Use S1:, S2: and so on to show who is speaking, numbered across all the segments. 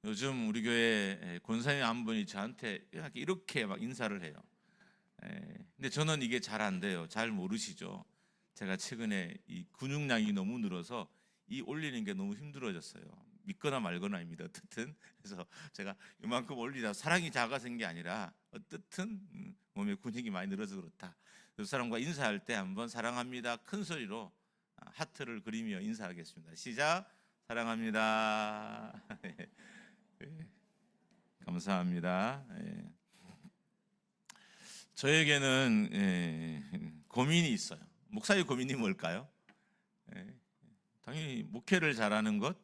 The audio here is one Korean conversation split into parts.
S1: 요즘 우리 교회 권사님 한 분이 저한테 이렇게 막 인사를 해요. 근데 저는 이게 잘 안 돼요. 잘 모르시죠? 제가 최근에 이 근육량이 너무 늘어서 이 올리는 게 너무 힘들어졌어요. 믿거나 말거나입니다. 어쨌든 그래서 제가 이만큼 올리다 사랑이 작아진 게 아니라 어쨌든 몸에 근육이 많이 늘어서 그렇다. 그 사람과 인사할 때 한번 사랑합니다 큰 소리로 하트를 그리며 인사하겠습니다. 시작. 사랑합니다. 네, 감사합니다. 저에게는 고민이 있어요. 목사의 고민이 뭘까요? 당연히 목회를 잘하는 것,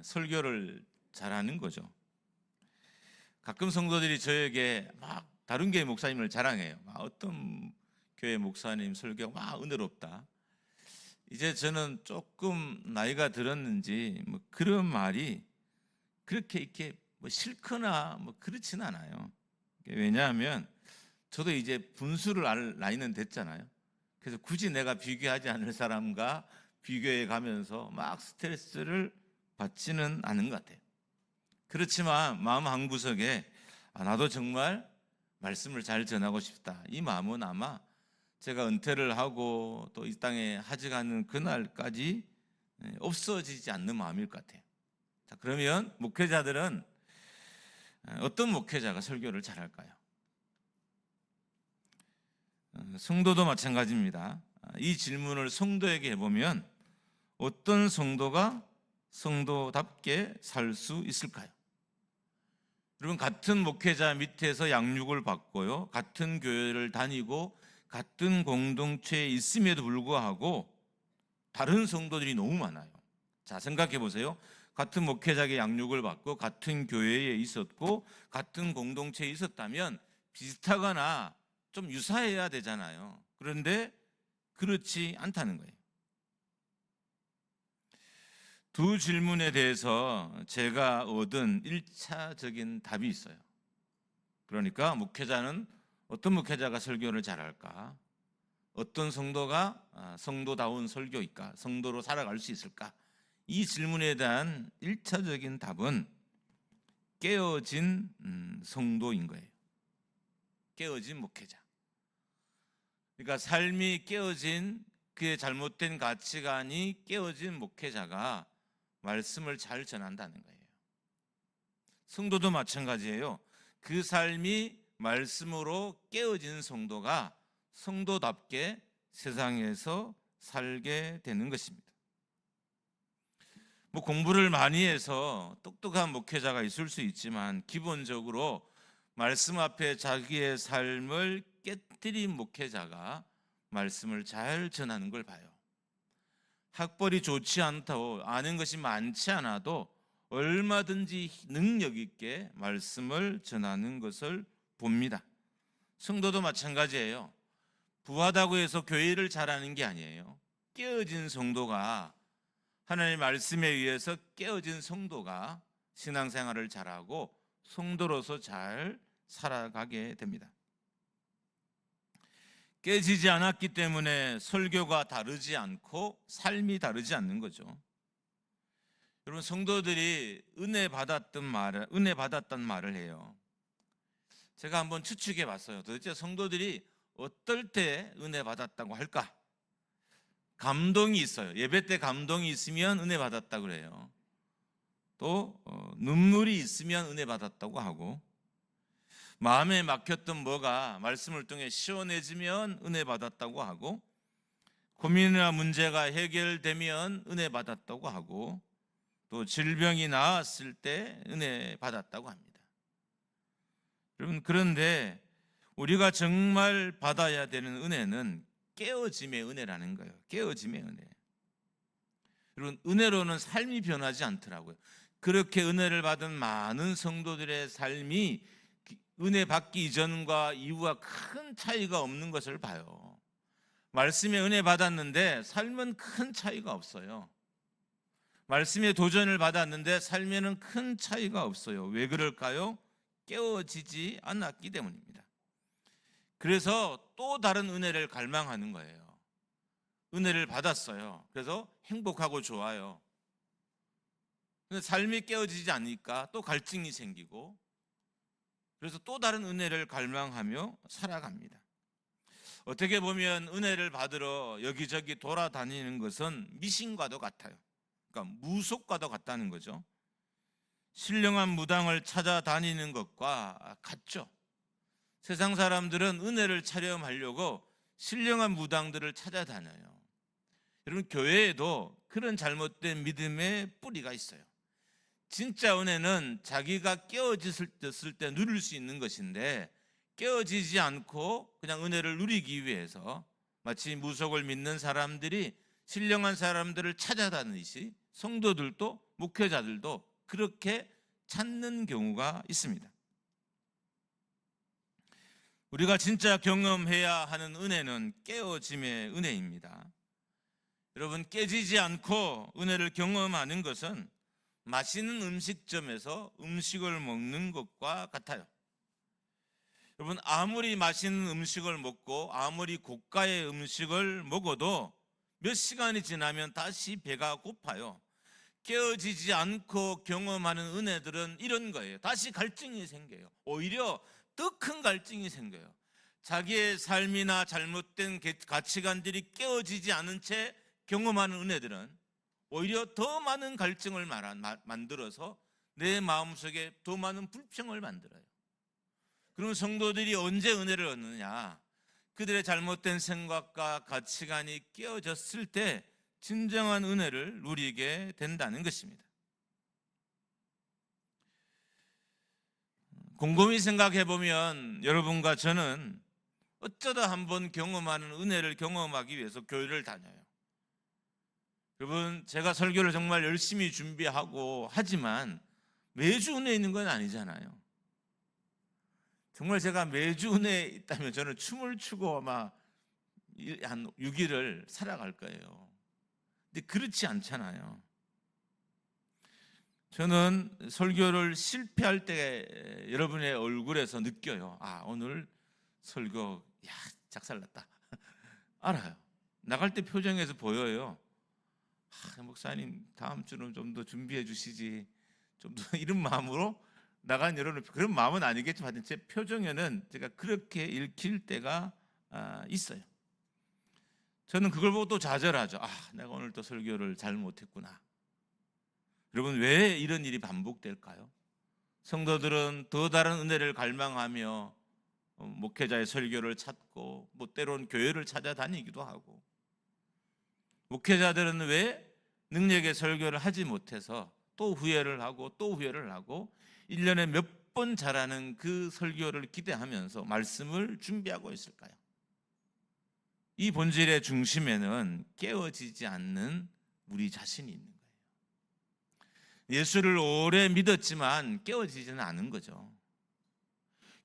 S1: 설교를 잘하는 거죠. 가끔 성도들이 저에게 막 다른 교회 목사님을 자랑해요. 어떤 교회 목사님 설교가 막 은혜롭다. 이제 저는 조금 나이가 들었는지 뭐 그런 말이 그렇게 이렇게 뭐 싫거나 뭐 그렇지는 않아요. 왜냐하면 저도 이제 분수를 알 나이는 됐잖아요. 그래서 굳이 내가 비교하지 않을 사람과 비교해 가면서 막 스트레스를 받지는 않은 것 같아요. 그렇지만 마음 한구석에 나도 정말 말씀을 잘 전하고 싶다. 이 마음은 아마 제가 은퇴를 하고 또 이 땅에 하직하는 그날까지 없어지지 않는 마음일 것 같아요. 자, 그러면 목회자들은 어떤 목회자가 설교를 잘할까요? 성도도 마찬가지입니다. 이 질문을 성도에게 해보면 어떤 성도가 성도답게 살 수 있을까요? 여러분, 같은 목회자 밑에서 양육을 받고요, 같은 교회를 다니고 같은 공동체에 있음에도 불구하고 다른 성도들이 너무 많아요. 자, 생각해 보세요. 같은 목회자에게 양육을 받고 같은 교회에 있었고 같은 공동체에 있었다면 비슷하거나 좀 유사해야 되잖아요. 그런데 그렇지 않다는 거예요. 두 질문에 대해서 제가 얻은 1차적인 답이 있어요. 그러니까 목회자는 어떤 목회자가 설교를 잘할까? 어떤 성도가 성도다운 설교일까? 성도로 살아갈 수 있을까? 이 질문에 대한 1차적인 답은 깨어진 성도인 거예요. 깨어진 목회자. 그러니까 삶이 깨어진, 그의 잘못된 가치관이 깨어진 목회자가 말씀을 잘 전한다는 거예요. 성도도 마찬가지예요. 그 삶이 말씀으로 깨어진 성도가 성도답게 세상에서 살게 되는 것입니다. 뭐 공부를 많이 해서 똑똑한 목회자가 있을 수 있지만 기본적으로 말씀 앞에 자기의 삶을 깨뜨린 목회자가 말씀을 잘 전하는 걸 봐요. 학벌이 좋지 않다고 아는 것이 많지 않아도 얼마든지 능력 있게 말씀을 전하는 것을 봅니다. 성도도 마찬가지예요. 부하다고 해서 교회를 잘하는 게 아니에요. 깨어진 성도가, 하나님의 말씀에 의해서 깨어진 성도가 신앙생활을 잘하고 성도로서 잘 살아가게 됩니다. 깨지지 않았기 때문에 설교가 다르지 않고 삶이 다르지 않는 거죠. 여러분, 성도들이 은혜 받았단 말을 해요. 제가 한번 추측해 봤어요. 도대체 성도들이 어떨 때 은혜 받았다고 할까? 감동이 있어요. 예배 때 감동이 있으면 은혜 받았다고 그래요. 또 눈물이 있으면 은혜 받았다고 하고, 마음에 막혔던 뭐가 말씀을 통해 시원해지면 은혜 받았다고 하고, 고민이나 문제가 해결되면 은혜 받았다고 하고, 또 질병이 나았을 때 은혜 받았다고 합니다. 여러분, 그런데 우리가 정말 받아야 되는 은혜는 깨어짐의 은혜라는 거예요. 깨어짐의 은혜. 여러분, 은혜로는 삶이 변하지 않더라고요. 그렇게 은혜를 받은 많은 성도들의 삶이 은혜 받기 이전과 이후와 큰 차이가 없는 것을 봐요. 말씀에 은혜 받았는데 삶은 큰 차이가 없어요. 말씀에 도전을 받았는데 삶에는 큰 차이가 없어요. 왜 그럴까요? 깨어지지 않았기 때문입니다. 그래서 또 다른 은혜를 갈망하는 거예요. 은혜를 받았어요. 그래서 행복하고 좋아요. 근데 삶이 깨어지지 않으니까 또 갈증이 생기고, 그래서 또 다른 은혜를 갈망하며 살아갑니다. 어떻게 보면 은혜를 받으러 여기저기 돌아다니는 것은 미신과도 같아요. 그러니까 무속과도 같다는 거죠. 신령한 무당을 찾아다니는 것과 같죠. 세상 사람들은 은혜를 체험하려고 신령한 무당들을 찾아다녀요. 여러분, 교회에도 그런 잘못된 믿음의 뿌리가 있어요. 진짜 은혜는 자기가 깨어졌을 때 누릴 수 있는 것인데, 깨어지지 않고 그냥 은혜를 누리기 위해서 마치 무속을 믿는 사람들이 신령한 사람들을 찾아다니듯이 성도들도, 목회자들도 그렇게 찾는 경우가 있습니다. 우리가 진짜 경험해야 하는 은혜는 깨어짐의 은혜입니다. 여러분, 깨지지 않고 은혜를 경험하는 것은 맛있는 음식점에서 음식을 먹는 것과 같아요. 여러분, 아무리 맛있는 음식을 먹고 아무리 고가의 음식을 먹어도 몇 시간이 지나면 다시 배가 고파요. 깨어지지 않고 경험하는 은혜들은 이런 거예요. 다시 갈증이 생겨요. 오히려 더 큰 갈증이 생겨요. 자기의 삶이나 잘못된 가치관들이 깨어지지 않은 채 경험하는 은혜들은 오히려 더 많은 갈증을 만들어서 내 마음속에 더 많은 불평을 만들어요. 그럼 성도들이 언제 은혜를 얻느냐? 그들의 잘못된 생각과 가치관이 깨어졌을 때 진정한 은혜를 누리게 된다는 것입니다. 곰곰이 생각해 보면 여러분과 저는 어쩌다 한번 경험하는 은혜를 경험하기 위해서 교회를 다녀요. 여러분, 제가 설교를 정말 열심히 준비하고 하지만 매주 은혜 있는 건 아니잖아요. 정말 제가 매주 은혜 있다면 저는 춤을 추고 아마 한 6일을 살아갈 거예요. 근데 그렇지 않잖아요. 저는 설교를 실패할 때 여러분의 얼굴에서 느껴요. 아, 오늘 설교 작살났다. 알아요. 나갈 때 표정에서 보여요. 목사님 다음 주는 좀 더 준비해 주시지, 좀 더 이런 마음으로 나간 여러분, 그런 마음은 아니겠지만 제 표정에는 제가 그렇게 읽힐 때가 있어요. 저는 그걸 보고 또 좌절하죠. 내가 오늘 또 설교를 잘못했구나. 여러분, 왜 이런 일이 반복될까요? 성도들은 더 다른 은혜를 갈망하며 목회자의 설교를 찾고 때로는 교회를 찾아다니기도 하고, 목회자들은 왜 능력의 설교를 하지 못해서 또 후회를 하고 또 후회를 하고 1년에 몇 번 잘하는 그 설교를 기대하면서 말씀을 준비하고 있을까요? 이 본질의 중심에는 깨어지지 않는 우리 자신이 있는 거예요. 예수를 오래 믿었지만 깨어지지는 않은 거죠.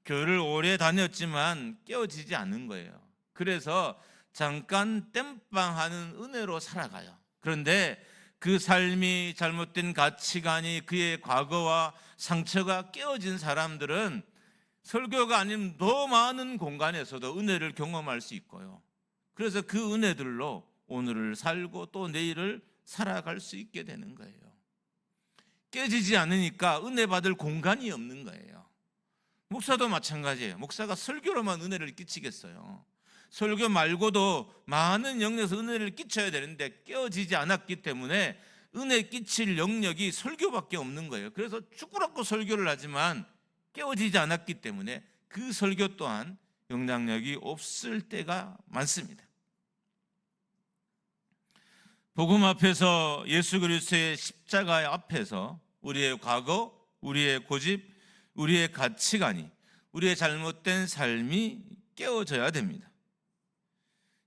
S1: 교회를 오래 다녔지만 깨어지지 않은 거예요. 그래서 잠깐 땜빵하는 은혜로 살아가요. 그런데 그 삶이 잘못된 가치관이 그의 과거와 상처가 깨어진 사람들은 설교가 아닌 더 많은 공간에서도 은혜를 경험할 수 있고요. 그래서 그 은혜들로 오늘을 살고 또 내일을 살아갈 수 있게 되는 거예요. 깨지지 않으니까 은혜 받을 공간이 없는 거예요. 목사도 마찬가지예요. 목사가 설교로만 은혜를 끼치겠어요? 설교 말고도 많은 영역에서 은혜를 끼쳐야 되는데 깨어지지 않았기 때문에 은혜 끼칠 영역이 설교밖에 없는 거예요. 그래서 축구라고 설교를 하지만 깨어지지 않았기 때문에 그 설교 또한 영향력이 없을 때가 많습니다. 복음 앞에서, 예수 그리스도의 십자가 앞에서 우리의 과거, 우리의 고집, 우리의 가치관이, 우리의 잘못된 삶이 깨어져야 됩니다.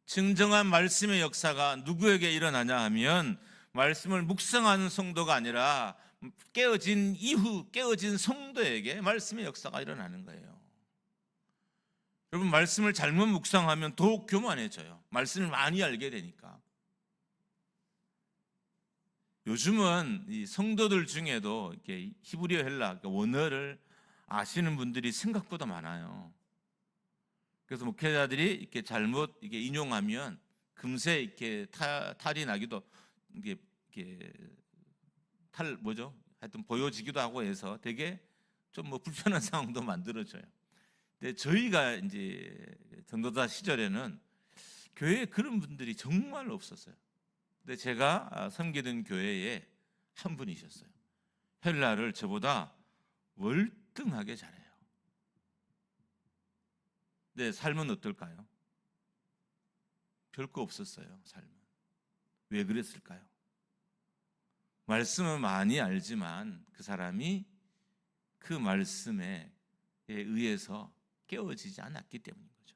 S1: 진정한 말씀의 역사가 누구에게 일어나냐 하면 말씀을 묵상하는 성도가 아니라 깨어진 이후 깨어진 성도에게 말씀의 역사가 일어나는 거예요. 여러분, 말씀을 잘못 묵상하면 더욱 교만해져요. 말씀을 많이 알게 되니까. 요즘은 이 성도들 중에도 이렇게 히브리어 헬라 원어를 아시는 분들이 생각보다 많아요. 그래서 목회자들이 이렇게 잘못 인용하면 금세 탈이 나기도, 이게 하여튼 보여지기도 하고 해서 되게 좀 뭐 불편한 상황도 만들어져요. 근데 저희가 이제 전도자 시절에는 교회에 그런 분들이 정말 없었어요. 근데 제가 섬기던 교회에 한 분이셨어요. 헬라를 저보다 월등하게 잘해요. 근데 삶은 어떨까요? 별거 없었어요. 삶은. 왜 그랬을까요? 말씀은 많이 알지만 그 사람이 그 말씀에 의해서 깨어지지 않았기 때문인 거죠.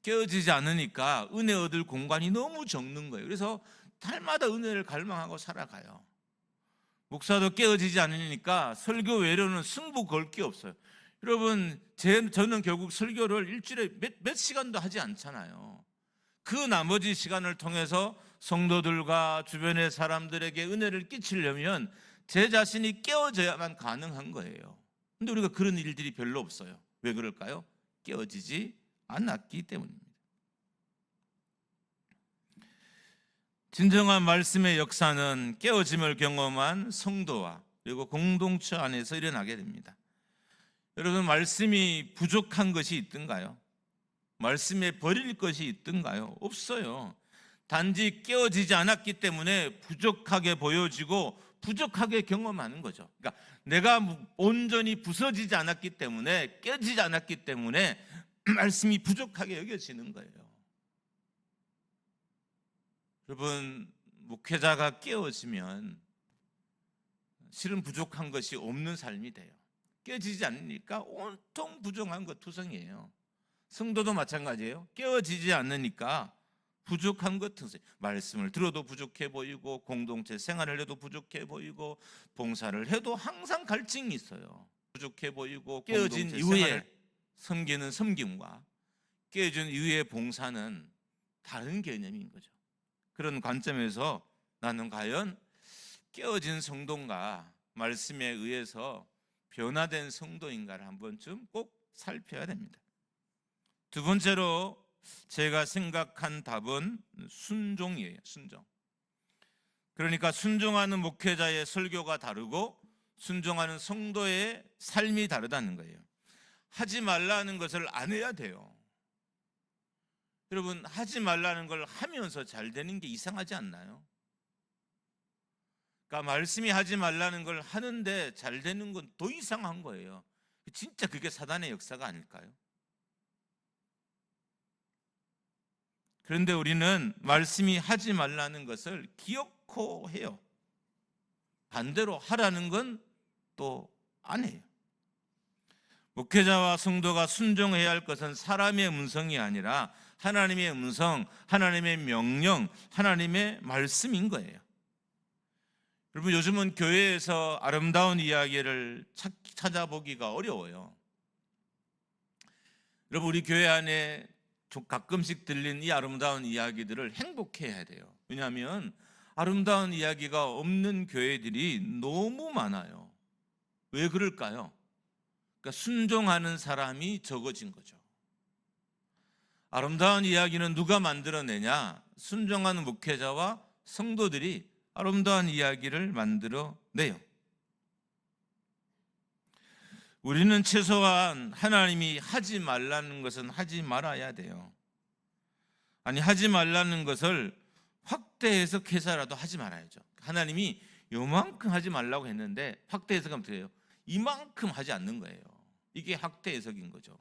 S1: 깨어지지 않으니까 은혜 얻을 공간이 너무 적는 거예요. 그래서 달마다 은혜를 갈망하고 살아가요. 목사도 깨어지지 않으니까 설교 외로는 승부 걸 게 없어요. 여러분, 저는 결국 설교를 일주일에 몇 시간도 하지 않잖아요. 그 나머지 시간을 통해서 성도들과 주변의 사람들에게 은혜를 끼치려면 제 자신이 깨어져야만 가능한 거예요. 근데 우리가 그런 일들이 별로 없어요. 왜 그럴까요? 깨어지지 않았기 때문입니다. 진정한 말씀의 역사는 깨어짐을 경험한 성도와 그리고 공동체 안에서 일어나게 됩니다. 여러분, 말씀이 부족한 것이 있던가요? 말씀에 버릴 것이 있던가요? 없어요. 단지 깨어지지 않았기 때문에 부족하게 보여지고 부족하게 경험하는 거죠. 그러니까 내가 온전히 부서지지 않았기 때문에, 깨지지 않았기 때문에 말씀이 부족하게 여겨지는 거예요. 여러분, 목회자가 깨어지면 실은 부족한 것이 없는 삶이 돼요. 깨어지지 않으니까 온통 부족한 것 투성이에요. 성도도 마찬가지예요. 깨어지지 않으니까 부족한 것 투성. 말씀을 들어도 부족해 보이고, 공동체 생활을 해도 부족해 보이고, 봉사를 해도 항상 갈증이 있어요. 부족해 보이고, 깨어진 이후에 섬기는 섬김과 깨어진 이후의 봉사는 다른 개념인 거죠. 그런 관점에서 나는 과연 깨어진 성도인가, 말씀에 의해서 변화된 성도인가를 한 번쯤 꼭 살펴야 됩니다. 두 번째로 제가 생각한 답은 순종이에요. 순종. 그러니까 순종하는 목회자의 설교가 다르고 순종하는 성도의 삶이 다르다는 거예요. 하지 말라는 것을 안 해야 돼요. 여러분, 하지 말라는 걸 하면서 잘 되는 게 이상하지 않나요? 그러니까 말씀이 하지 말라는 걸 하는데 잘 되는 건 더 이상한 거예요. 진짜 그게 사단의 역사가 아닐까요? 그런데 우리는 말씀이 하지 말라는 것을 기억코 해요. 반대로 하라는 건 또 안 해요. 목회자와 성도가 순종해야 할 것은 사람의 음성이 아니라 하나님의 음성, 하나님의 명령, 하나님의 말씀인 거예요. 여러분, 요즘은 교회에서 아름다운 이야기를 찾아보기가 어려워요. 여러분, 우리 교회 안에 가끔씩 들린 이 아름다운 이야기들을 행복해야 돼요. 왜냐하면 아름다운 이야기가 없는 교회들이 너무 많아요. 왜 그럴까요? 그러니까 순종하는 사람이 적어진 거죠. 아름다운 이야기는 누가 만들어내냐? 순종하는 목회자와 성도들이 아름다운 이야기를 만들어내요. 우리는 최소한 하나님이 하지 말라는 것은 하지 말아야 돼요. 아니, 하지 말라는 것을 확대 해석해서라도 하지 말아야죠. 하나님이 요만큼 하지 말라고 했는데 확대 해석하면 어떻게 해요? 이만큼 하지 않는 거예요. 이게 확대 해석인 거죠.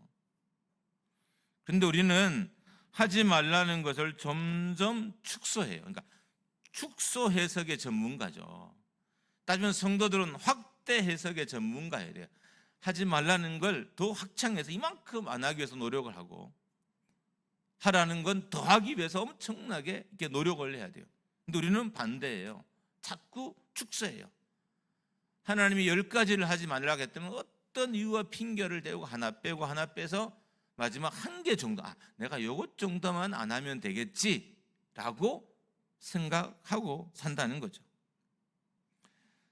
S1: 그런데 우리는 하지 말라는 것을 점점 축소해요. 그러니까 축소 해석의 전문가죠. 따지면 성도들은 확대 해석의 전문가여야 돼요. 하지 말라는 걸 더 확장해서 이만큼 안 하기 위해서 노력을 하고, 하라는 건 더 하기 위해서 엄청나게 이렇게 노력을 해야 돼요. 근데 우리는 반대예요. 자꾸 축소해요. 하나님이 10가지를 하지 말라고 했다면 어떤 이유와 핑계를 대고 하나 빼고 하나 빼서 마지막 1개 정도, 내가 요것 정도만 안 하면 되겠지라고 생각하고 산다는 거죠.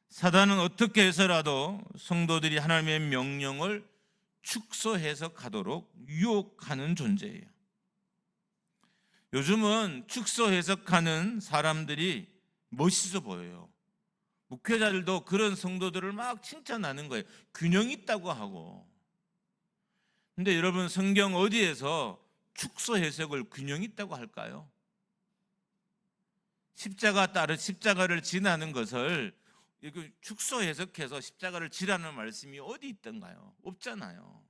S1: 사단은 어떻게 해서라도 성도들이 하나님의 명령을 축소 해석하도록 유혹하는 존재예요. 요즘은 축소 해석하는 사람들이 멋있어 보여요. 목회자들도 그런 성도들을 막 칭찬하는 거예요. 균형 있다고 하고. 근데 여러분, 성경 어디에서 축소 해석을 균형 있다고 할까요? 십자가를 지나는 것을 축소 해석해서 십자가를 지라는 말씀이 어디 있던가요? 없잖아요.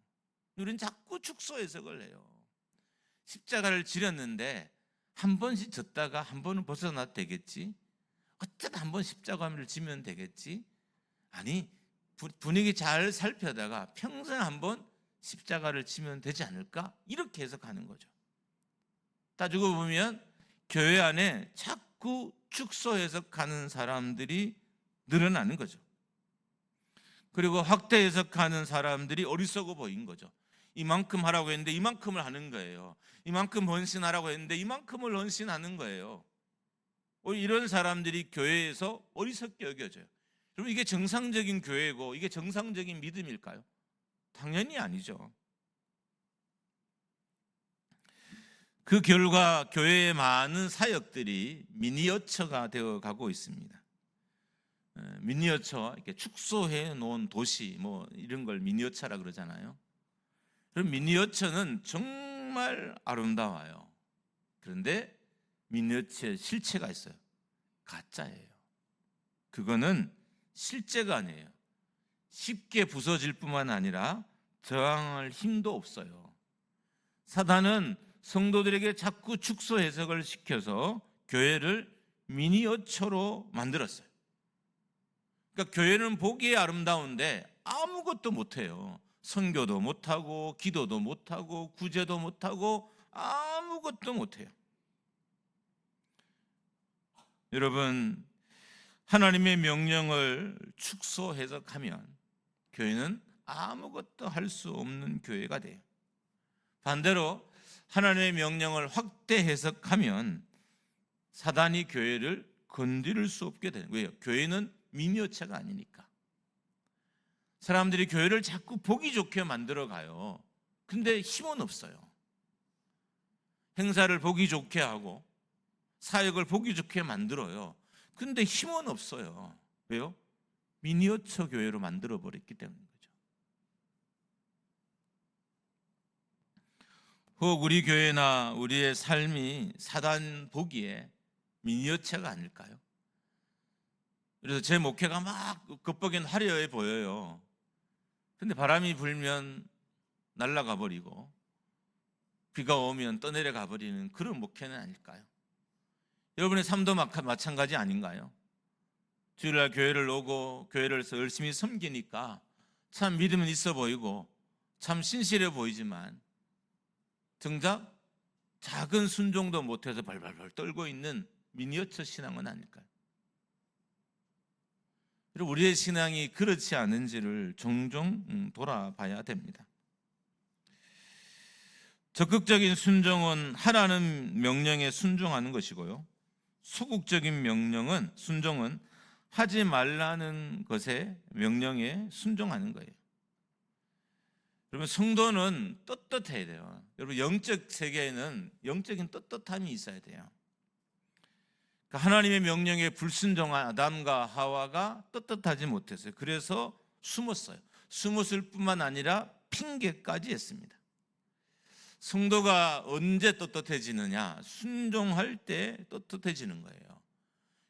S1: 우리는 자꾸 축소 해석을 해요. 십자가를 지렸는데 한 번씩 졌다가 한 번은 벗어나도 되겠지? 어쩌다 한 번 십자가를 지면 되겠지? 아니, 분위기 잘 살펴다가 평생 한 번 십자가를 지면 되지 않을까? 이렇게 해석하는 거죠. 따지고 보면 교회 안에 자꾸 축소 해석하는 사람들이 늘어나는 거죠. 그리고 확대 해석하는 사람들이 어리석어 보인 거죠. 이만큼 하라고 했는데 이만큼을 하는 거예요. 이만큼 헌신하라고 했는데 이만큼을 헌신하는 거예요. 이런 사람들이 교회에서 어리석게 여겨져요. 여러분, 이게 정상적인 교회고 이게 정상적인 믿음일까요? 당연히 아니죠. 그 결과 교회의 많은 사역들이 미니어처가 되어 가고 있습니다. 미니어처, 이렇게 축소해 놓은 도시, 뭐 이런 걸 미니어처라 그러잖아요. 그럼 미니어처는 정말 아름다워요. 그런데 미니어처의 실체가 있어요. 가짜예요. 그거는 실제가 아니에요. 쉽게 부서질 뿐만 아니라 저항할 힘도 없어요. 사단은 성도들에게 자꾸 축소 해석을 시켜서 교회를 미니어처로 만들었어요. 그러니까 교회는 보기에 아름다운데 아무것도 못해요. 선교도 못하고 기도도 못하고 구제도 못하고 아무것도 못해요. 여러분, 하나님의 명령을 축소 해석하면 교회는 아무것도 할 수 없는 교회가 돼요. 반대로 하나님의 명령을 확대 해석하면 사단이 교회를 건드릴 수 없게 되는 거예요. 왜요? 교회는 미니어처가 아니니까. 사람들이 교회를 자꾸 보기 좋게 만들어 가요. 근데 힘은 없어요. 행사를 보기 좋게 하고 사역을 보기 좋게 만들어요. 근데 힘은 없어요. 왜요? 미니어처 교회로 만들어 버렸기 때문인 거죠. 혹 우리 교회나 우리의 삶이 사단 보기에 미니어처가 아닐까요? 그래서 제 목회가 막 겉보기엔 화려해 보여요. 근데 바람이 불면 날아가 버리고 비가 오면 떠내려가 버리는 그런 목회는 아닐까요? 여러분의 삶도 마찬가지 아닌가요? 주일날 교회를 오고 교회를 열심히 섬기니까 참 믿음은 있어 보이고 참 신실해 보이지만 정작 작은 순종도 못해서 발발발 떨고 있는 미니어처 신앙은 아닐까요? 여러분, 우리의 신앙이 그렇지 않은지를 종종 돌아봐야 됩니다. 적극적인 순종은 하라는 명령에 순종하는 것이고요, 소극적인 순종은 하지 말라는 것에 명령에 순종하는 거예요. 여러분, 성도는 떳떳해야 돼요. 여러분, 영적 세계에는 영적인 떳떳함이 있어야 돼요. 하나님의 명령에 불순종한 아담과 하와가 떳떳하지 못했어요. 그래서 숨었어요. 숨었을 뿐만 아니라 핑계까지 했습니다. 성도가 언제 떳떳해지느냐? 순종할 때 떳떳해지는 거예요.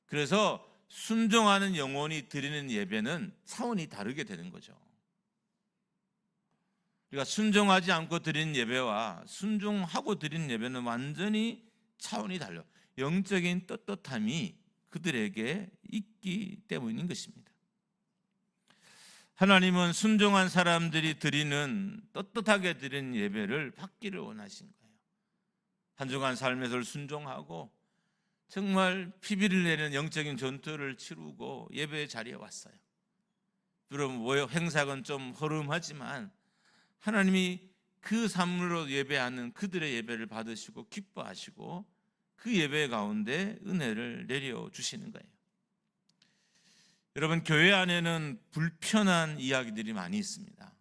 S1: 그래서 순종하는 영혼이 드리는 예배는 차원이 다르게 되는 거죠. 그러니까 순종하지 않고 드리는 예배와 순종하고 드리는 예배는 완전히 차원이 달라요. 영적인 떳떳함이 그들에게 있기 때문인 것입니다. 하나님은 순종한 사람들이 떳떳하게 드리는 예배를 받기를 원하신 거예요. 한 주간 삶에서 순종하고 정말 피비를 내는 영적인 전투를 치르고 예배의 자리에 왔어요. 여러분, 행사는 좀 허름하지만 하나님이 그 삶으로 예배하는 그들의 예배를 받으시고 기뻐하시고 그 예배 가운데 은혜를 내려주시는 거예요. 여러분, 교회 안에는 불편한 이야기들이 많이 있습니다.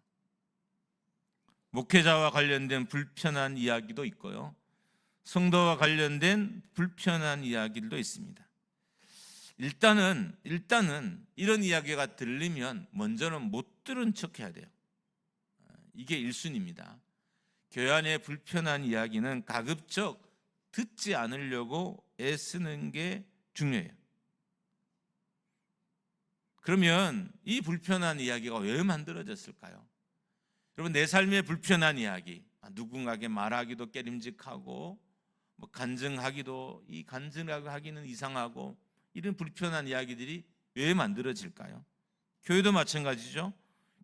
S1: 목회자와 관련된 불편한 이야기도 있고요, 성도와 관련된 불편한 이야기들도 있습니다. 일단은 이런 이야기가 들리면 먼저는 못 들은 척해야 돼요. 이게 1순위입니다. 교회 안에 불편한 이야기는 가급적 듣지 않으려고 애쓰는 게 중요해요. 그러면 이 불편한 이야기가 왜 만들어졌을까요? 여러분, 내 삶의 불편한 이야기, 누군가에게 말하기도 깨림직하고 간증하기도, 이 간증하기는 이상하고, 이런 불편한 이야기들이 왜 만들어질까요? 교회도 마찬가지죠.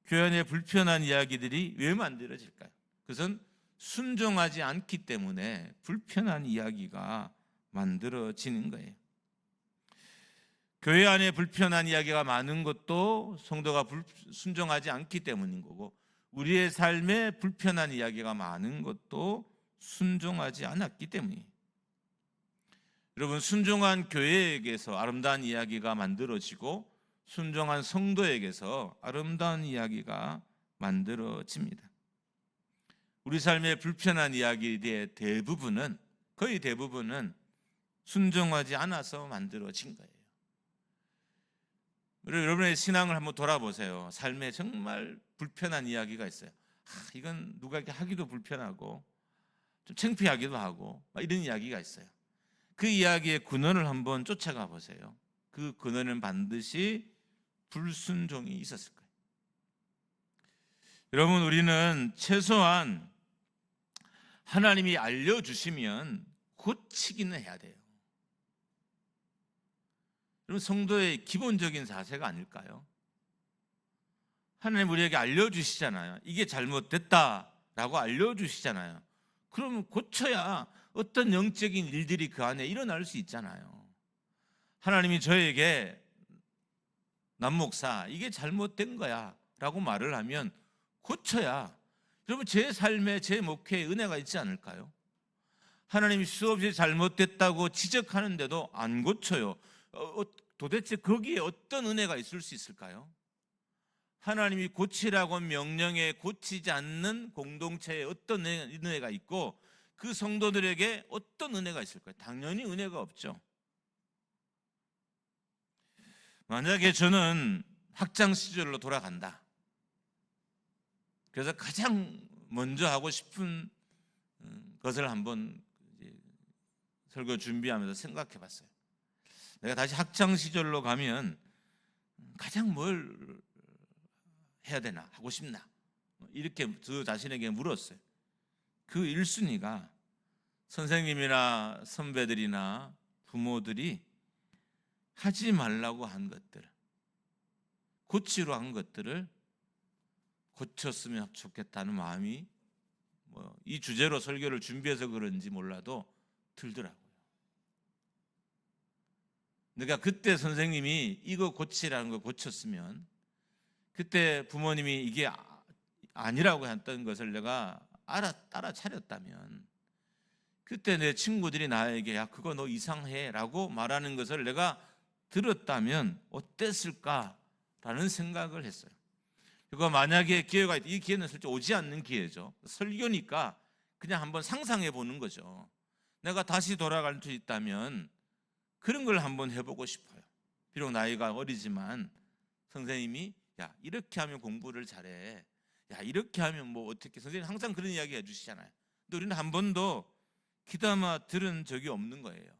S1: 교회 안에 불편한 이야기들이 왜 만들어질까요? 그것은 순종하지 않기 때문에 불편한 이야기가 만들어지는 거예요. 교회 안에 불편한 이야기가 많은 것도 성도가 순종하지 않기 때문인 거고, 우리의 삶에 불편한 이야기가 많은 것도 순종하지 않았기 때문이에요. 여러분, 순종한 교회에게서 아름다운 이야기가 만들어지고 순종한 성도에게서 아름다운 이야기가 만들어집니다. 우리 삶의 불편한 이야기의 대부분은, 거의 대부분은 순종하지 않아서 만들어진 거예요. 여러분의 신앙을 한번 돌아보세요. 삶에 정말 불편한 이야기가 있어요. 이건 누구에게 하기도 불편하고 좀 창피하기도 하고 이런 이야기가 있어요. 그 이야기의 근원을 한번 쫓아가 보세요. 그 근원은 반드시 불순종이 있었을 거예요. 여러분, 우리는 최소한 하나님이 알려주시면 고치기는 해야 돼요. 여러분, 성도의 기본적인 자세가 아닐까요? 하나님 우리에게 알려주시잖아요. 이게 잘못됐다라고 알려주시잖아요. 그러면 고쳐야 어떤 영적인 일들이 그 안에 일어날 수 있잖아요. 하나님이 저에게 남목사 이게 잘못된 거야 라고 말을 하면 고쳐야, 여러분, 제 삶에 제 목회에 은혜가 있지 않을까요? 하나님이 수없이 잘못됐다고 지적하는데도 안 고쳐요. 도대체 거기에 어떤 은혜가 있을 수 있을까요? 하나님이 고치라고 명령해 고치지 않는 공동체에 어떤 은혜가 있고 그 성도들에게 어떤 은혜가 있을까요? 당연히 은혜가 없죠. 만약에 저는 학창 시절로 돌아간다. 그래서 가장 먼저 하고 싶은 것을 한번 설교 준비하면서 생각해 봤어요. 내가 다시 학창 시절로 가면 가장 뭘 해야 되나, 하고 싶나, 이렇게 저 자신에게 물었어요. 그 1순위가 선생님이나 선배들이나 부모들이 하지 말라고 한 것들, 고치로 한 것들을 고쳤으면 좋겠다는 마음이 이 주제로 설교를 준비해서 그런지 몰라도 들더라고요. 내가 그때 선생님이 이거 고치라는 거 고쳤으면, 그때 부모님이 이게 아니라고 했던 것을 내가 따라차렸다면, 그때 내 친구들이 나에게 야 그거 너 이상해 라고 말하는 것을 내가 들었다면 어땠을까라는 생각을 했어요. 그거 만약에 기회가 있다, 이 기회는 솔직히 오지 않는 기회죠. 설교니까 그냥 한번 상상해 보는 거죠. 내가 다시 돌아갈 수 있다면 그런 걸 한번 해보고 싶어요. 비록 나이가 어리지만 선생님이 야 이렇게 하면 공부를 잘해, 야 이렇게 하면 뭐 어떻게, 선생님 항상 그런 이야기 해주시잖아요. 근데 우리는 한 번도 귀담아 들은 적이 없는 거예요.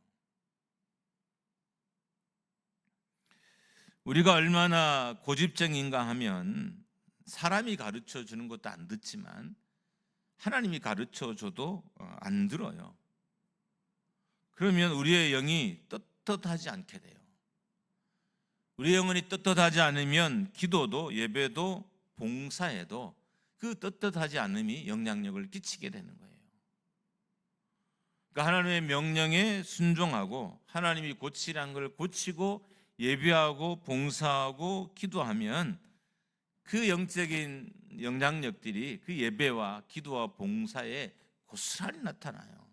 S1: 우리가 얼마나 고집쟁인가 하면 사람이 가르쳐 주는 것도 안 듣지만 하나님이 가르쳐 줘도 안 들어요. 그러면 우리의 영이 떳떳하지 않게 돼요. 우리의 영혼이 떳떳하지 않으면 기도도 예배도 봉사에도 그 떳떳하지 않음이 영향력을 끼치게 되는 거예요. 그러니까 하나님의 명령에 순종하고 하나님이 고치라는 걸 고치고 예배하고 봉사하고 기도하면 그 영적인 영향력들이 그 예배와 기도와 봉사에 고스란히 나타나요.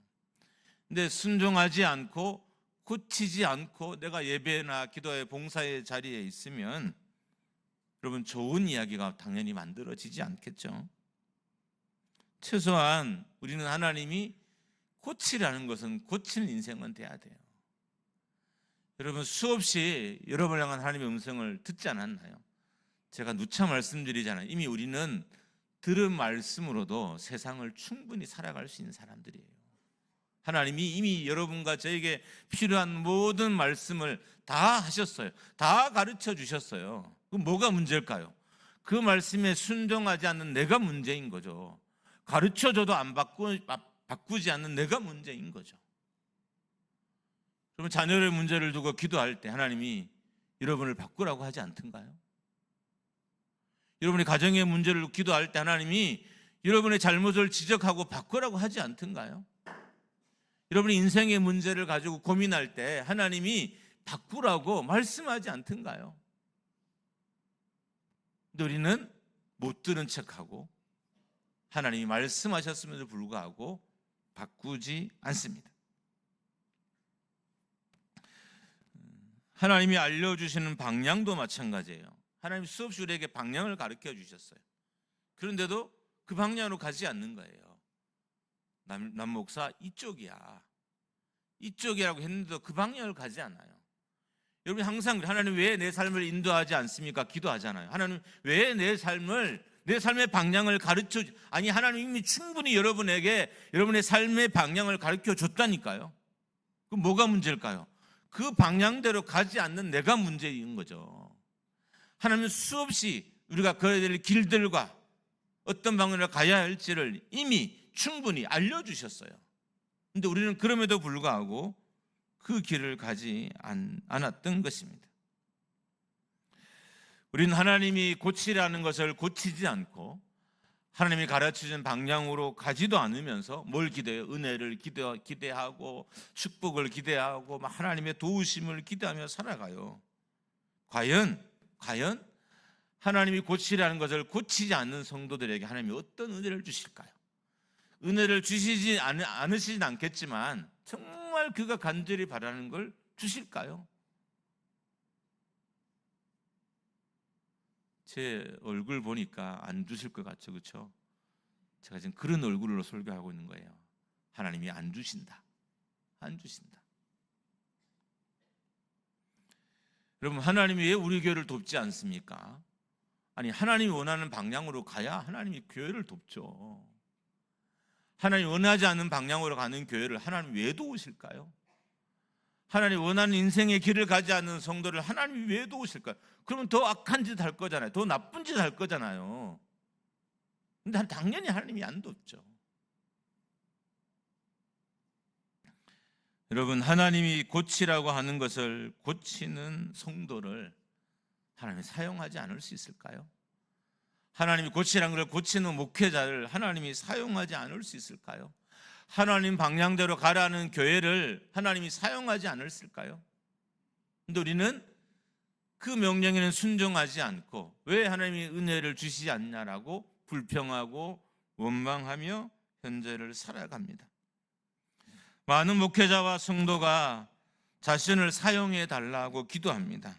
S1: 근데 순종하지 않고 고치지 않고 내가 예배나 기도의 봉사의 자리에 있으면 여러분 좋은 이야기가 당연히 만들어지지 않겠죠. 최소한 우리는 하나님이 고치라는 것은 고치는 인생은 돼야 돼요. 여러분 수없이 여러분을 향한 하나님의 음성을 듣지 않았나요? 제가 누차 말씀드리잖아요. 이미 우리는 들은 말씀으로도 세상을 충분히 살아갈 수 있는 사람들이에요. 하나님이 이미 여러분과 저에게 필요한 모든 말씀을 다 하셨어요. 다 가르쳐 주셨어요. 그럼 뭐가 문제일까요? 그 말씀에 순종하지 않는 내가 문제인 거죠. 가르쳐줘도 안 바꾸지 않는 내가 문제인 거죠. 그러면 자녀의 문제를 두고 기도할 때 하나님이 여러분을 바꾸라고 하지 않던가요? 여러분의 가정의 문제를 기도할 때 하나님이 여러분의 잘못을 지적하고 바꾸라고 하지 않던가요? 여러분의 인생의 문제를 가지고 고민할 때 하나님이 바꾸라고 말씀하지 않던가요? 근데 우리는 못 들은 척하고 하나님이 말씀하셨음에도 불구하고 바꾸지 않습니다. 하나님이 알려주시는 방향도 마찬가지예요. 하나님 수없이 우리에게 방향을 가르쳐 주셨어요. 그런데도 그 방향으로 가지 않는 거예요. 남 목사 이쪽이라고 했는데도 그 방향을 가지 않아요. 여러분 항상 하나님 왜 내 삶을 인도하지 않습니까? 기도하잖아요. 하나님 왜 내 삶의 방향을 하나님 이미 충분히 여러분에게 여러분의 삶의 방향을 가르쳐 줬다니까요. 그럼 뭐가 문제일까요? 그 방향대로 가지 않는 내가 문제인 거죠. 하나님은 수없이 우리가 걸어야 될 길들과 어떤 방향으로 가야 할지를 이미 충분히 알려주셨어요. 그런데 우리는 그럼에도 불구하고 그 길을 가지 않았던 것입니다. 우리는 하나님이 고치라는 것을 고치지 않고 하나님이 가르쳐준 방향으로 가지도 않으면서 뭘 기대해요? 은혜를 기대하고 축복을 기대하고 하나님의 도우심을 기대하며 살아가요. 과연 하나님이 고치라는 것을 고치지 않는 성도들에게 하나님이 어떤 은혜를 주실까요? 은혜를 주시지 않으시진 않겠지만 정말 그가 간절히 바라는 걸 주실까요? 제 얼굴 보니까 안 주실 것 같죠, 그렇죠? 제가 지금 그런 얼굴로 설교하고 있는 거예요. 하나님이 안 주신다. 여러분 하나님이 왜 우리 교회를 돕지 않습니까? 아니 하나님이 원하는 방향으로 가야 하나님이 교회를 돕죠. 하나님이 원하지 않는 방향으로 가는 교회를 하나님이 왜 도우실까요? 하나님이 원하는 인생의 길을 가지 않는 성도를 하나님이 왜 도우실까요? 그러면 더 악한 짓 할 거잖아요. 더 나쁜 짓 할 거잖아요. 근데 당연히 하나님이 안 돕죠. 여러분 하나님이 고치라고 하는 것을 고치는 성도를 하나님이 사용하지 않을 수 있을까요? 하나님이 고치라는 걸 고치는 목회자를 하나님이 사용하지 않을 수 있을까요? 하나님 방향대로 가라는 교회를 하나님이 사용하지 않을까요? 근데 우리는 그 명령에는 순종하지 않고 왜 하나님이 은혜를 주시지 않냐라고 불평하고 원망하며 현재를 살아갑니다. 많은 목회자와 성도가 자신을 사용해 달라고 기도합니다.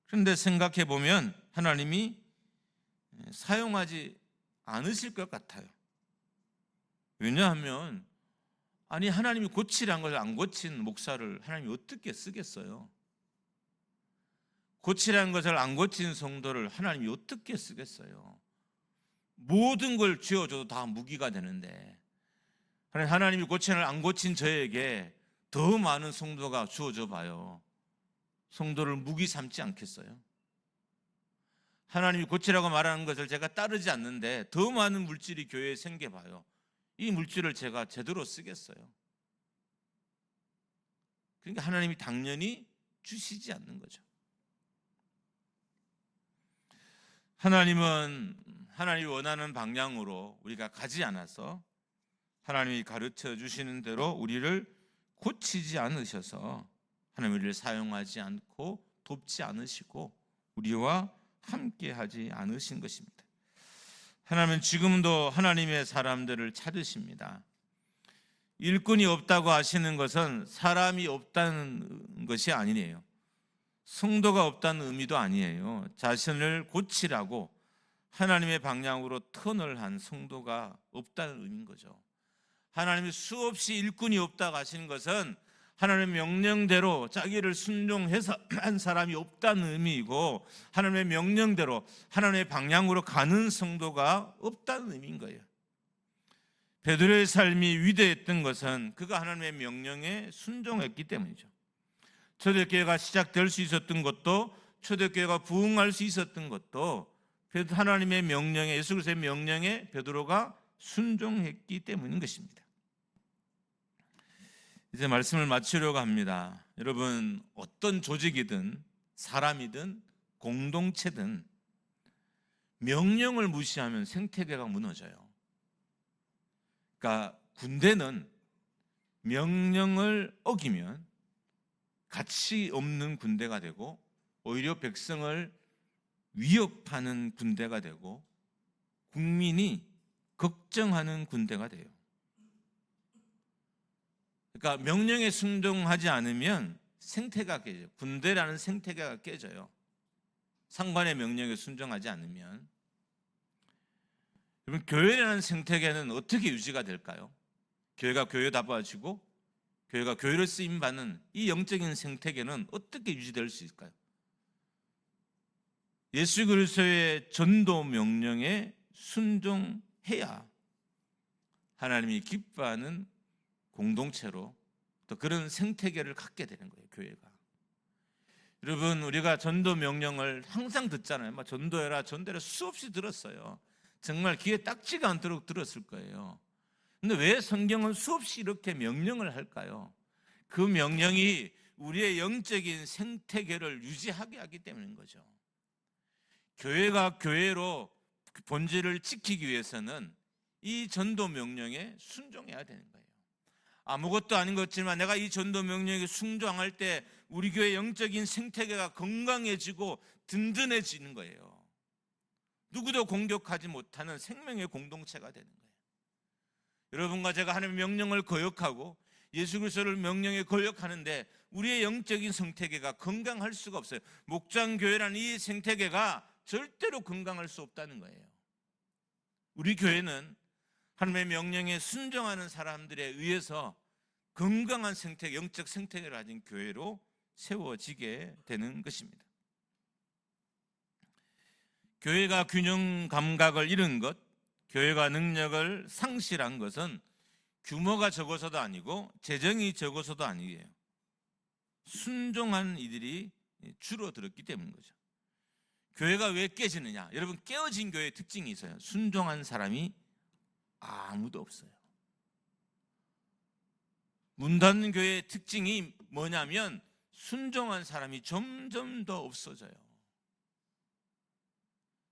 S1: 그런데 생각해 보면 하나님이 사용하지 않으실 것 같아요. 왜냐하면 하나님이 고치라는 것을 안 고친 목사를 하나님이 어떻게 쓰겠어요? 고치라는 것을 안 고친 성도를 하나님이 어떻게 쓰겠어요? 모든 걸 쥐어줘도 다 무기가 되는데 하나님이 고치를 안 고친 저에게 더 많은 성도가 주어져 봐요. 성도를 무기 삼지 않겠어요? 하나님이 고치라고 말하는 것을 제가 따르지 않는데 더 많은 물질이 교회에 생겨봐요. 이 물질을 제가 제대로 쓰겠어요? 그러니까 하나님이 당연히 주시지 않는 거죠. 하나님은 하나님이 원하는 방향으로 우리가 가지 않아서 하나님이 가르쳐 주시는 대로 우리를 고치지 않으셔서 하나님 우리를 사용하지 않고 돕지 않으시고 우리와 함께하지 않으신 것입니다. 하나님은 지금도 하나님의 사람들을 찾으십니다. 일꾼이 없다고 하시는 것은 사람이 없다는 것이 아니에요. 성도가 없다는 의미도 아니에요. 자신을 고치라고 하나님의 방향으로 턴을 한 성도가 없다는 의미인 거죠. 하나님이 수없이 일꾼이 없다고 하시는 것은 하나님의 명령대로 자기를 순종해서 한 사람이 없다는 의미이고, 하나님의 명령대로 하나님의 방향으로 가는 성도가 없다는 의미인 거예요. 베드로의 삶이 위대했던 것은 그가 하나님의 명령에 순종했기 때문이죠. 초대교회가 시작될 수 있었던 것도, 초대교회가 부흥할 수 있었던 것도 하나님의 명령에, 예수 그리스도의 명령에 베드로가 순종했기 때문인 것입니다. 이제 말씀을 마치려고 합니다. 여러분, 어떤 조직이든 사람이든 공동체든 명령을 무시하면 생태계가 무너져요. 그러니까 군대는 명령을 어기면 가치 없는 군대가 되고, 오히려 백성을 위협하는 군대가 되고, 국민이 걱정하는 군대가 돼요. 그러니까 명령에 순종하지 않으면 생태가 깨져요. 군대라는 생태계가 깨져요. 상관의 명령에 순종하지 않으면. 여러분, 교회라는 생태계는 어떻게 유지가 될까요? 교회가 교회답아지고 교회가 교회로 쓰임받는 이 영적인 생태계는 어떻게 유지될 수 있을까요? 예수 그리스도의 전도 명령에 순종해야 하나님이 기뻐하는 공동체로, 또 그런 생태계를 갖게 되는 거예요, 교회가. 여러분, 우리가 전도 명령을 항상 듣잖아요. 막 전도해라, 전도해라 수없이 들었어요. 정말 귀에 딱지가 않도록 들었을 거예요. 근데 왜 성경은 수없이 이렇게 명령을 할까요? 그 명령이 우리의 영적인 생태계를 유지하게 하기 때문인 거죠. 교회가 교회로 본질을 지키기 위해서는 이 전도 명령에 순종해야 되는 거예요. 아무것도 아닌 것 같지만 내가 이 전도 명령에 순종할 때 우리 교회 영적인 생태계가 건강해지고 든든해지는 거예요. 누구도 공격하지 못하는 생명의 공동체가 되는 거예요. 여러분과 제가 하나님의 명령을 거역하고 예수 그리스도를 명령에 거역하는데 우리의 영적인 생태계가 건강할 수가 없어요. 목장교회라는 이 생태계가 절대로 건강할 수 없다는 거예요. 우리 교회는 하나님의 명령에 순종하는 사람들에 의해서 건강한 생태계, 영적 생태계를 가진 교회로 세워지게 되는 것입니다. 교회가 균형 감각을 잃은 것, 교회가 능력을 상실한 것은 규모가 적어서도 아니고 재정이 적어서도 아니에요. 순종한 이들이 줄어들었기 때문인 거죠. 교회가 왜 깨지느냐? 여러분, 깨어진 교회의 특징이 있어요. 순종한 사람이 아무도 없어요. 문 닫는 교회의 특징이 뭐냐면 순종한 사람이 점점 더 없어져요.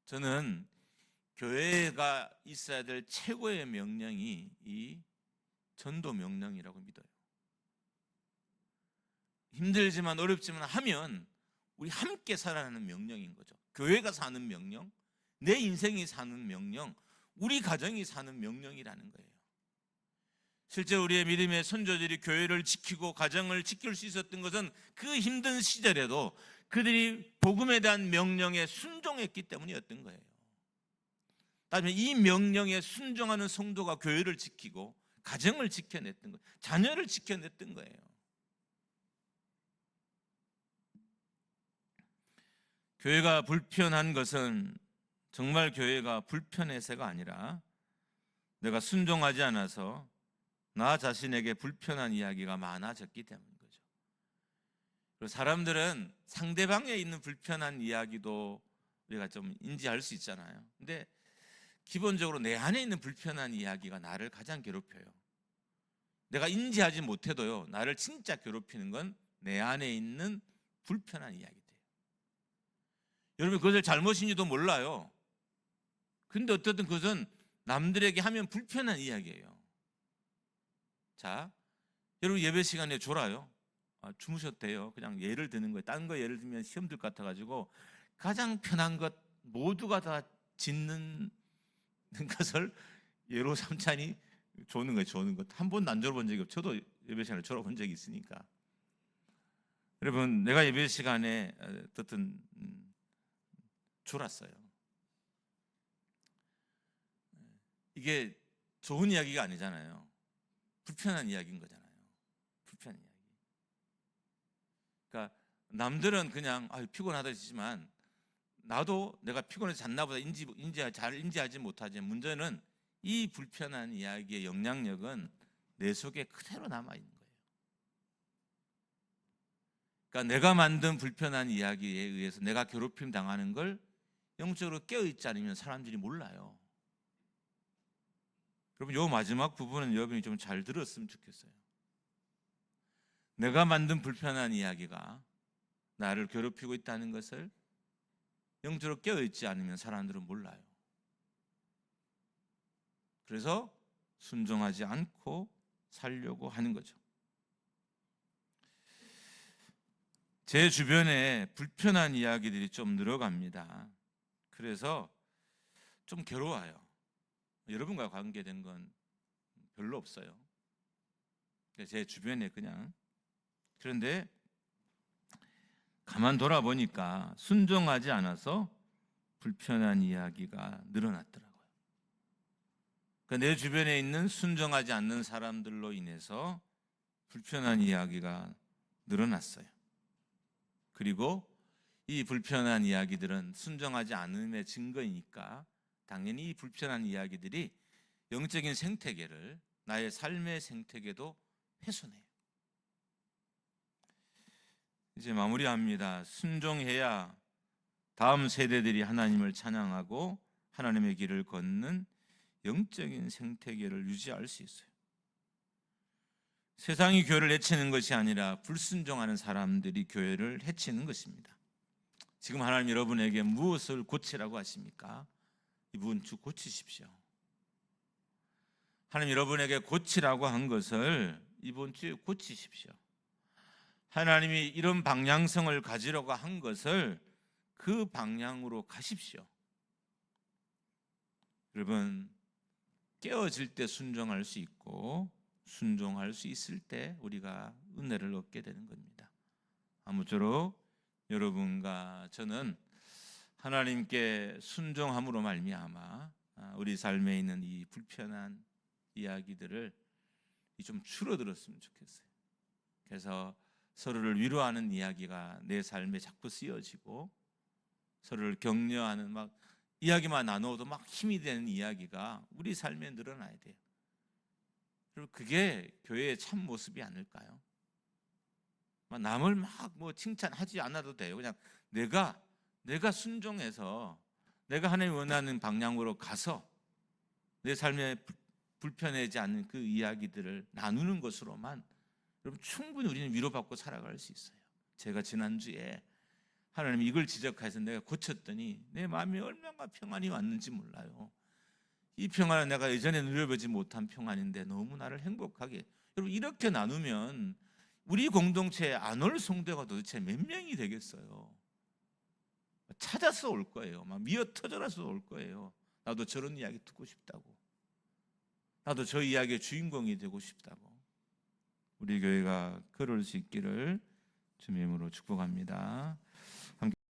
S1: 저는 교회가 있어야 될 최고의 명령이 이 전도 명령이라고 믿어요. 힘들지만 어렵지만 하면 우리 함께 살아가는 명령인 거죠. 교회가 사는 명령, 내 인생이 사는 명령, 우리 가정이 사는 명령이라는 거예요. 실제 우리의 믿음의 선조들이 교회를 지키고 가정을 지킬 수 있었던 것은 그 힘든 시절에도 그들이 복음에 대한 명령에 순종했기 때문이었던 거예요. 따지면 이 명령에 순종하는 성도가 교회를 지키고 가정을 지켜냈던 거예요. 자녀를 지켜냈던 거예요. 교회가 불편한 것은 정말 교회가 불편해서가 아니라 내가 순종하지 않아서 나 자신에게 불편한 이야기가 많아졌기 때문인 거죠. 그리고 사람들은 상대방에 있는 불편한 이야기도 우리가 좀 인지할 수 있잖아요. 근데 기본적으로 내 안에 있는 불편한 이야기가 나를 가장 괴롭혀요. 내가 인지하지 못해도요, 나를 진짜 괴롭히는 건 내 안에 있는 불편한 이야기들이에요. 여러분, 그것을 잘못인지도 몰라요. 근데 어쨌든 그것은 남들에게 하면 불편한 이야기예요. 자, 여러분 예배 시간에 졸아요? 주무셨대요. 그냥 예를 드는 거예요. 다른 거 예를 들면 시험 들 것 같아가지고 가장 편한 것 모두가 다 짓는 것을 예로 삼자니 조는 거예요. 조는 것. 한 번도 안 졸아본 적이 없어요. 저도 예배 시간에 졸아본 적이 있으니까. 여러분, 내가 예배 시간에 어떤 졸았어요. 이게 좋은 이야기가 아니잖아요. 불편한 이야기인 거잖아요. 불편한 이야기. 남들은 그냥 피곤하다 했지만 나도 내가 피곤해서 잤나 보다 잘 인지하지 못하지. 문제는 이 불편한 이야기의 영향력은 내 속에 그대로 남아있는 거예요. 그러니까 내가 만든 불편한 이야기에 의해서 내가 괴롭힘 당하는 걸 영적으로 깨어있지 않으면 사람들이 몰라요. 여러분, 요 마지막 부분은 여러분이 좀 잘 들었으면 좋겠어요. 내가 만든 불편한 이야기가 나를 괴롭히고 있다는 것을 영적으로 깨어있지 않으면 사람들은 몰라요. 그래서 순종하지 않고 살려고 하는 거죠. 제 주변에 불편한 이야기들이 좀 늘어갑니다. 그래서 좀 괴로워요. 여러분과 관계된 건 별로 없어요. 제 주변에 그냥. 그런데 가만 돌아보니까 순종하지 않아서 불편한 이야기가 늘어났더라고요. 그러니까 내 주변에 있는 순종하지 않는 사람들로 인해서 불편한 이야기가 늘어났어요. 그리고 이 불편한 이야기들은 순종하지 않음의 증거이니까 당연히 이 불편한 이야기들이 영적인 생태계를, 나의 삶의 생태계도 훼손해요. 이제 마무리합니다. 순종해야 다음 세대들이 하나님을 찬양하고 하나님의 길을 걷는 영적인 생태계를 유지할 수 있어요. 세상이 교회를 해치는 것이 아니라 불순종하는 사람들이 교회를 해치는 것입니다. 지금 하나님 여러분에게 무엇을 고치라고 하십니까? 이번 주 고치십시오. 하나님 여러분에게 고치라고 한 것을 이번 주에 고치십시오. 하나님이 이런 방향성을 가지려고 한 것을 그 방향으로 가십시오. 여러분, 깨어질 때 순종할 수 있고 순종할 수 있을 때 우리가 은혜를 얻게 되는 겁니다. 아무쪼록 여러분과 저는 하나님께 순종함으로 말미암아 우리 삶에 있는 이 불편한 이야기들을 좀 줄어들었으면 좋겠어요. 그래서 서로를 위로하는 이야기가 내 삶에 자꾸 쓰여지고 서로를 격려하는 이야기만 나누어도 힘이 되는 이야기가 우리 삶에 늘어나야 돼요. 그리고 그게 교회의 참 모습이 아닐까요? 남을 칭찬하지 않아도 돼요. 그냥 내가 순종해서 내가 하나님이 원하는 방향으로 가서 내 삶에 불편하지 않는 그 이야기들을 나누는 것으로만 여러분 충분히 우리는 위로받고 살아갈 수 있어요. 제가 지난주에 하나님이 이걸 지적해서 내가 고쳤더니 내 마음에 얼마나 평안이 왔는지 몰라요. 이 평안은 내가 예전에 누려보지 못한 평안인데 너무 나를 행복하게. 여러분, 이렇게 나누면 우리 공동체에 안 올 성도가 도대체 몇 명이 되겠어요? 찾아서 올 거예요. 미어 터져라서 올 거예요. 나도 저런 이야기 듣고 싶다고. 나도 저 이야기의 주인공이 되고 싶다고. 우리 교회가 그럴 수 있기를 주님의 이름으로 축복합니다.